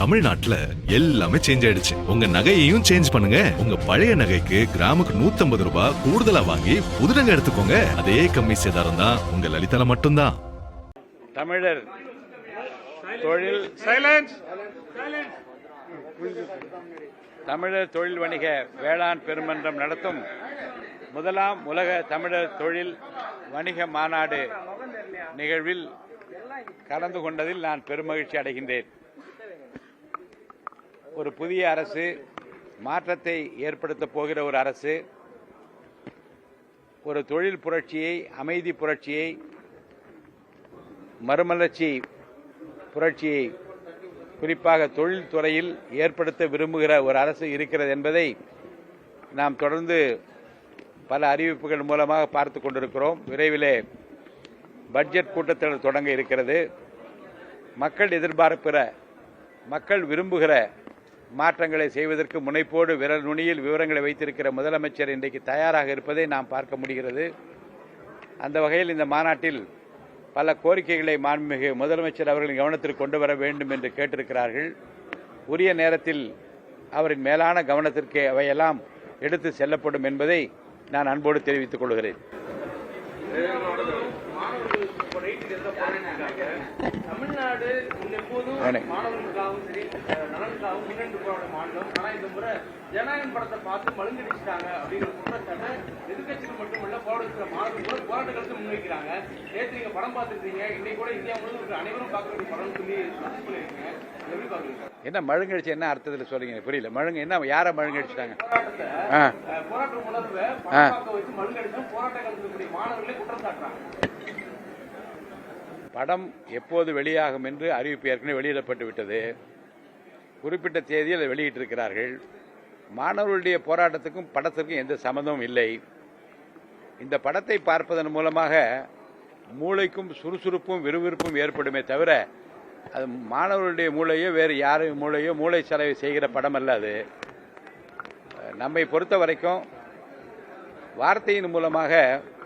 தமிழ்நாட்டுல எல்லாமே சேஞ்ச் ஆயிடுச்சு. உங்க நகையையும் சேஞ்ச் பண்ணுங்க. உங்க பழைய நகைக்கு கிராமுக்கு 150 ரூபாய் கூடுதலா வாங்கி புது நகை எடுத்துக்கோங்க. அதே கம்மி சேதாரம் தான் உங்க லலிதால மட்டும்தான். தமிழர் தொழில் தமிழர் தொழில் வணிக வேளாண் பெருமன்றம் நடத்தும் முதலாம் உலக தமிழர் தொழில் வணிக மாநாடு நிகழ்வில் கலந்து கொண்டதில் நான் பெருமகிழ்ச்சி அடைகின்றேன். ஒரு புதிய அரசு, மாற்றத்தை ஏற்படுத்தப் போகிற ஒரு அரசு, ஒரு தொழில் புரட்சியை, அமைதி புரட்சியை, மறுமலர்ச்சி புரட்சியை குறிப்பாக தொழில்துறையில் ஏற்படுத்த விரும்புகிற ஒரு அரசு இருக்கிறது என்பதை நாம் தொடர்ந்து பல அறிவிப்புகள் மூலமாக பார்த்து கொண்டிருக்கிறோம். விரைவிலே பட்ஜெட் கூட்டத்தொடர் தொடங்க இருக்கிறது. மக்கள் எதிர்பார்க்கிற, மக்கள் விரும்புகிற மாற்றங்களை செய்வதற்கு முனைப்போடு விரல் நுனியில் விவரங்களை வைத்திருக்கிற முதலமைச்சர் இன்றைக்கு தயாராக இருப்பதை நாம் பார்க்க முடிகிறது. அந்த வகையில் இந்த மாநாட்டில் பல கோரிக்கைகளை மாண்புமிகு முதலமைச்சர் அவர்களின் கவனத்திற்கு கொண்டு வர வேண்டும் என்று கேட்டிருக்கிறார்கள். உரிய நேரத்தில் அவரின் மேலான கவனத்திற்கு அவையெல்லாம் எடுத்து செல்லப்படும் என்பதை நான் அன்போடு தெரிவித்துக் கொள்கிறேன். தமிழ்நாடு எப்போதும் மாணவர்களுக்காகவும் சரி நலனுக்காகவும் முன்னெடுத்து போராட மாநிலம். ஆனால் இந்த முறை ஜனநாயகம் படத்தை பார்த்து மழுங்கடிச்சிட்டாங்க அப்படிங்கிற குற்றச்சாட்டை எதிர்கட்சிகள் மட்டுமல்ல போராடுகிற மாணவர்கள் கூட போராட்ட கருத்து முன்வைக்கிறாங்க. நேற்று நீங்க படம் பார்த்துருக்கீங்க, இன்னைக்கு கூட இந்தியா முழுவதும் அனைவரும் பார்க்க வேண்டிய படம் சொல்லி சொல்லியிருக்கீங்க. எப்படி பாக்குறீங்க? என்ன மழுங்கடிச்சு என்ன அர்த்தத்தில் சொல்றீங்க? புரியல. மழுங்க என்ன, யாரை மழுங்கடிச்சிட்டாங்க? போராட்ட உணர்வை படம் வச்சு மழுங்கடிச்சு போராட்ட கருத்து மாணவர்களே குற்றம் சாட்டுறாங்க. படம் எப்போது வெளியாகும் என்று அறிவிப்பு ஏற்கனவே வெளியிடப்பட்டு விட்டது. குறிப்பிட்ட தேதியில் வெளியிட்டிருக்கிறார்கள். மாணவர்களுடைய போராட்டத்துக்கும் படத்திற்கும் எந்த சம்பந்தமும் இல்லை. இந்த படத்தை பார்ப்பதன் மூலமாக மூளைக்கும் சுறுசுறுப்பும் விறுவிறுப்பும் ஏற்படுமே தவிர அது மாணவர்களுடைய மூளையோ வேறு யாரும் மூளையோ மூளை செலவை செய்கிற படம் அல்ல. அது நம்மை பொறுத்த வரைக்கும் வார்த்தையின் மூலமாக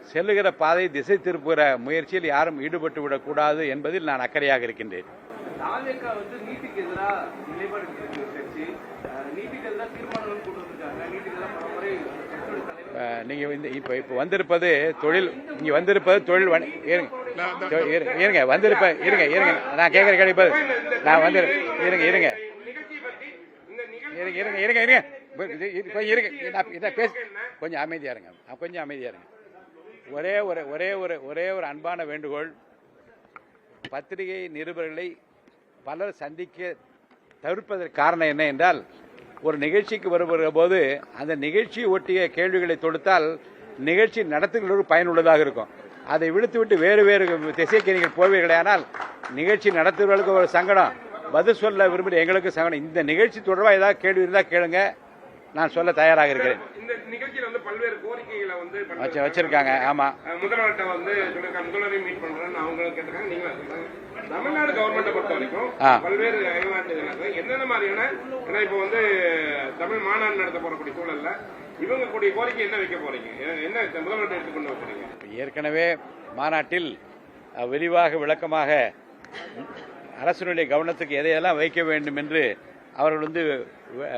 செல்லுகிற பாதை திசை திருப்புகிற முயற்சியில் யாரும் ஈடுபட்டு விடக்கூடாது என்பதில் நான் அக்கறையாக இருக்கின்றேன். நீங்க இப்ப வந்திருப்பது தொழில், இங்க வந்திருப்பது தொழில் இருங்க வந்திருப்ப இருங்க இருங்க நான் கேட்கிற கேள்வி நான் வந்து இருங்க இருங்க இருங்க இருங்க இருங்க இருங்க இருங்க பேச கொஞ்சம் அமைதியா இருங்க, கொஞ்சம் அமைதியா இருங்க. ஒரே ஒரு அன்பான வேண்டுகோள். பத்திரிகை நிருபர்களை பலர் சந்திக்க தவிர்ப்பதற்கு காரணம் என்ன என்றால், ஒரு நிகழ்ச்சிக்கு வருகிற போது அந்த நிகழ்ச்சியை ஒட்டிய கேள்விகளை தொடுத்தால் நிகழ்ச்சி நடத்துகிறவர்களுக்கு பயனுள்ளதாக இருக்கும். அதை விடுத்துவிட்டு வேறு வேறு திசைக்கு நீங்கள் போவீர்களே, ஆனால் நிகழ்ச்சி நடத்துகிறவர்களுக்கு ஒரு சங்கடம், பதில் சொல்ல விரும்புகிற எங்களுக்கு சங்கடம். இந்த நிகழ்ச்சி தொடர்பாக ஏதாவது கேள்வி இருந்தால் கேளுங்க, நான் சொல்ல தயாராக இருக்கிறேன். இந்த நிகழ்ச்சியில வந்து பல்வேறு கோரிக்கைகளை வந்து வச்சிருக்காங்க. ஆமா, முதல்வர்கிட்ட வந்து முதல்வரை மீட் பண்றேன்னு அவங்க கேட்டிருக்காங்க. நீங்க தமிழ்நாடு கவர்மெண்ட்டை பொறுத்த வரைக்கும் பல்வேறு என்னென்ன மாதிரியான, ஏன்னா இப்ப வந்து தமிழ் மாநாடு நடத்த போறக்கூடிய சூழல்ல இவங்க கூடிய கோரிக்கை என்ன வைக்க போறீங்க? என்ன முதல்வர்கிட்ட எடுத்துக்கொண்டு வர போறீங்க? ஏற்கனவே மாநாட்டில் விரிவாக விளக்கமாக அரசினுடைய கவனத்துக்கு எதையெல்லாம் வைக்க வேண்டும் என்று அவர்கள் வந்து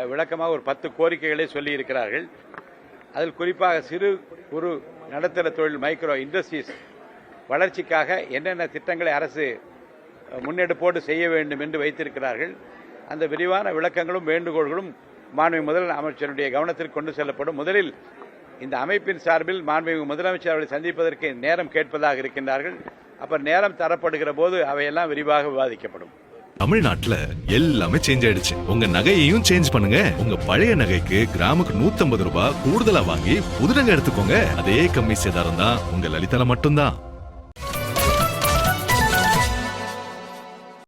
விளக்கமாக ஒரு 10 கோரிக்கைகளை சொல்லி இருக்கிறார்கள். அதில் குறிப்பாக சிறு குறு நடுத்தர தொழில் மைக்ரோ இண்டஸ்ட்ரீஸ் வளர்ச்சிக்காக என்னென்ன திட்டங்களை அரசு முன்னெடுப்போடு செய்ய வேண்டும் என்று வைத்திருக்கிறார்கள். அந்த விரிவான விளக்கங்களும் வேண்டுகோள்களும் மாண்புமிகு முதலமைச்சருடைய கவனத்திற்கு கொண்டு செல்லப்படும். முதலில் இந்த அமைப்பின் சார்பில் மாண்புமிகு முதலமைச்சர் அவர்களை சந்திப்பதற்கு நேரம் கேட்பதாக இருக்கின்றார்கள். அப்ப நேரம் தரப்படுகிற போது அவையெல்லாம் விரிவாக விவாதிக்கப்படும். தமிழ்நாட்டுல எல்லாமே சேஞ்ச் ஆயிடுச்சு. உங்க நகையையும் சேஞ்ச் பண்ணுங்க. உங்க பழைய நகைக்கு கிராமுக்கு 150 ரூபாய் கூடுதலா வாங்கி புது நகை எடுத்துக்கோங்க. அதே கம்மி சேதாரம் தான் உங்க லலிதால மட்டும்தான்.